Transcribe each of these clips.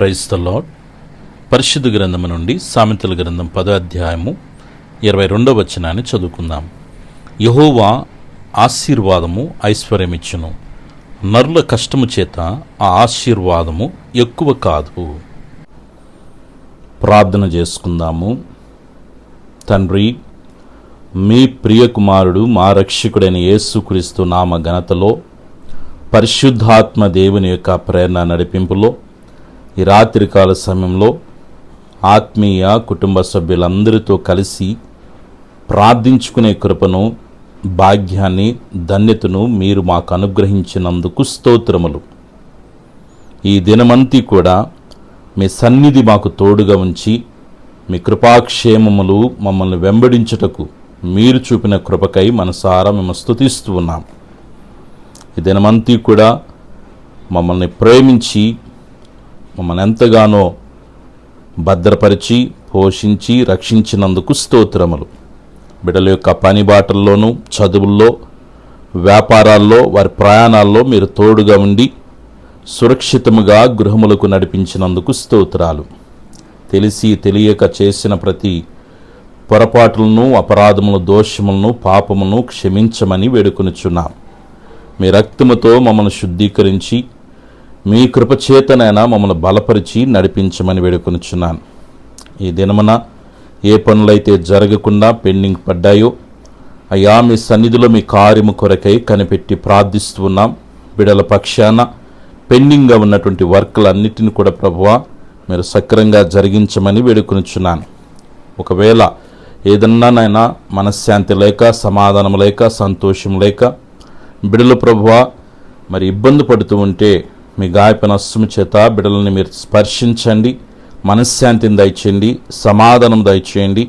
Praise the lord. పరిశుద్ధ గ్రంథము నుండి సామెతల గ్రంథం 10వ అధ్యాయము 22వ వచనాన్ని చదువుకుందాం. యెహోవా ఆశీర్వాదము ఐశ్వర్యమిచ్చును, నరుల కష్టము చేత ఆ ఆశీర్వాదము ఎక్కువ కాదు. ప్రార్థన చేసుకుందాము. తండ్రి, మీ ప్రియకుమారుడు మా రక్షకుడైన యేసుక్రీస్తు నామ ఘనతలో, పరిశుద్ధాత్మ దేవుని యొక్క ప్రేరణ నడిపింపులో ఈ రాత్రికాల సమయంలో ఆత్మీయ కుటుంబ సభ్యులందరితో కలిసి ప్రార్థించుకునే కృపను, భాగ్యాన్ని, ధన్యతను మీరు మాకు అనుగ్రహించినందుకు స్తోత్రములు. ఈ దినమంతా కూడా మీ సన్నిధి మాకు తోడుగా ఉంచి మీ కృపాక్షేమములు మమ్మల్ని వెంబడించుటకు మీరు చూపిన కృపకై మనసారా మేము స్తుతిస్తూ ఉన్నాం. ఈ దినమంతా కూడా మమ్మల్ని ప్రేమించి మమ్మల్ని ఎంతగానో భద్రపరిచి పోషించి రక్షించినందుకు స్తోత్రములు. బిడ్డల యొక్క పని బాటల్లోనూ, చదువుల్లో, వ్యాపారాల్లో, వారి ప్రయాణాల్లో మీరు తోడుగా ఉండి సురక్షితముగా గృహములకు నడిపించినందుకు స్తోత్రాలు. తెలిసి తెలియక చేసిన ప్రతి పొరపాట్లను, అపరాధములను, దోషములను, పాపములను క్షమించమని వేడుకొనుచున్నాం. మీ రక్తముతో మమ్మల్ని శుద్ధీకరించి మీ కృపచేతనైనా మమ్మల్ని బలపరిచి నడిపించమని వేడుకొనుచున్నాను. ఈ దినమున ఏ పనులైతే జరగకుండా పెండింగ్ పడ్డాయో అయ్యా, మీ సన్నిధిలో మీ కార్యము కొరకై కనిపెట్టి ప్రార్థిస్తూ ఉన్నాం. బిడల పక్షాన పెండింగ్గా ఉన్నటువంటి వర్కులన్నిటిని కూడా ప్రభువా మీరు సక్రంగా జరిగించమని వేడుకొనుచున్నాను. ఒకవేళ ఏదన్నానైనా మనశ్శాంతి లేక, సమాధానం లేక, సంతోషం లేక బిడలు ప్రభువా మరి ఇబ్బంది పడుతూ ఉంటే మీ గాయపన అస్సుము చేత బిడలని మీరు స్పర్శించండి, మనశ్శాంతిని దయచేయండి, సమాధానం దయచేయండి.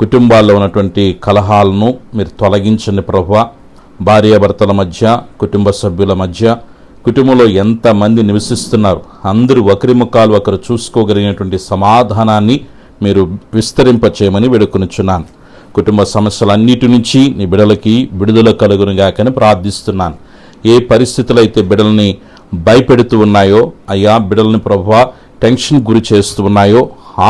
కుటుంబాల్లో ఉన్నటువంటి కలహాలను మీరు తొలగించండి ప్రభువా. భార్యాభర్తల మధ్య, కుటుంబ సభ్యుల మధ్య, కుటుంబంలో ఎంతమంది నివసిస్తున్నారు అందరూ ఒకరి ముఖాలు ఒకరు చూసుకోగలిగినటువంటి సమాధానాన్ని మీరు విస్తరింపచేయమని వేడుకొనుచున్నాను. కుటుంబ సమస్యలన్నిటి నుంచి నీ బిడలకి విడుదల కలుగునుగాకని ప్రార్థిస్తున్నాను. ఏ పరిస్థితులు అయితే బిడల్ని భయపెడుతూ ఉన్నాయో అయ్యా, బిడల్ని ప్రభువా టెన్షన్ గురి చేస్తూ ఉన్నాయో,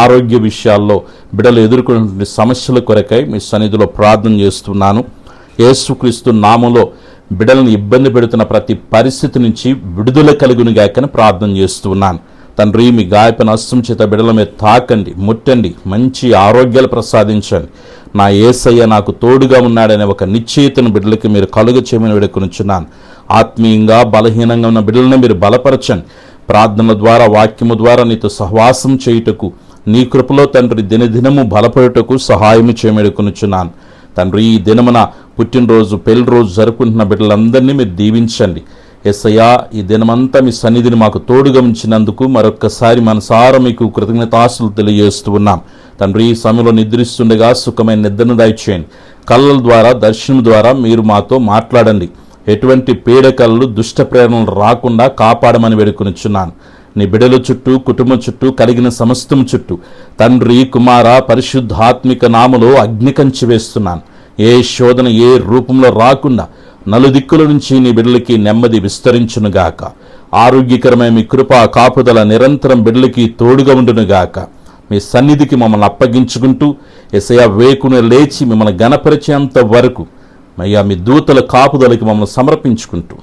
ఆరోగ్య విషయాల్లో బిడలు ఎదుర్కొనే సమస్యల కొరకై మీ సన్నిధిలో ప్రార్థన చేస్తున్నాను. యేసుక్రీస్తు నామములో బిడల్ని ఇబ్బంది పెడుతున్న ప్రతి పరిస్థితి నుంచి విడుదల కలుగునుగాకని ప్రార్థన చేస్తున్నాను. తండ్రి, మీ గాయపన హస్తం చేత బిడల మీద తాకండి, ముట్టండి, మంచి ఆరోగ్యాలు ప్రసాదించండి. నా యేసయ్య నాకు తోడుగా ఉన్నాడనే ఒక నిశ్చయితను బిడ్డలకి మీరు కలుగ చేయమని వేడుకొనుచున్నాను. ఆత్మీయంగా బలహీనంగా ఉన్న బిడ్డలను మీరు బలపరచండి. ప్రార్థన ద్వారా, వాక్యము ద్వారా నీతో సహవాసం చేయుటకు, నీ కృపలో తండ్రి దినదినము బలపడుటకు సహాయము చేయమని వేడుకొనుచున్నాను. తండ్రి, ఈ దినమున పుట్టినరోజు, పెళ్లి రోజు జరుపుకుంటున్న బిడ్డలందరినీ మీరు దీవించండి. యేసయ్యా, ఈ దినమంతా మీ సన్నిధిని మాకు తోడుగా ఉంచినందుకు మరొక్కసారి మనసారా మీకు కృతజ్ఞతాస్తులు తెలియజేస్తూ ఉన్నాం. తండ్రి, ఈ సమయంలో నిద్రిస్తుండగా సుఖమైన నిద్రను దయచేయండి. కళ్ళ ద్వారా, దర్శనం ద్వారా మీరు మాతో మాట్లాడండి. ఎటువంటి పీడకలలు, దుష్ట ప్రేరణలు రాకుండా కాపాడమని వేడుకొనుచున్నాను. నీ బిడల చుట్టూ, కుటుంబం చుట్టూ, కలిగిన సమస్తం చుట్టూ తండ్రి, కుమార, పరిశుద్ధాత్మిక నామలో అగ్ని కంచి వేస్తున్నాను. ఏ శోధన ఏ రూపంలో రాకుండా నలుదిక్కుల నుంచి నీ బిడ్డలకి నెమ్మది విస్తరించునుగాక. ఆరోగ్యకరమైన మీ కృప కాపుదల నిరంతరం బిడ్డలకి తోడుగా ఉండునుగాక. మీ సన్నిధికి మమ్మల్ని అప్పగించుకుంటూ యేసయ్యా వేకున లేచి మిమ్మల్ని గణపరిచేంత వరకు అయ్యా మీ దూతల కాపుదలకి మమ్మల్ని సమర్పించుకుంటూ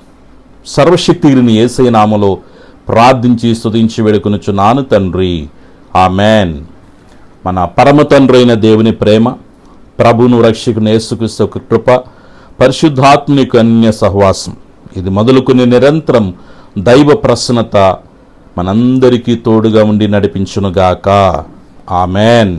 సర్వశక్తిని యేసయ్య నామములో ప్రార్థించి స్తుతించి వేడుకొనుచున్నాను తండ్రి, ఆమేన్. మన పరమ తండ్రి అయిన దేవుని ప్రేమ, ప్రభువును రక్షకుని యేసుక్రీస్తు కృప, పరిశుద్ధాత్మని అన్య సహవాసం ఇది మొదలుకొని నిరంతరం దైవ ప్రసన్నత మనందరికీ తోడుగా ఉండి నడిపించునుగాక. ఆమేన్.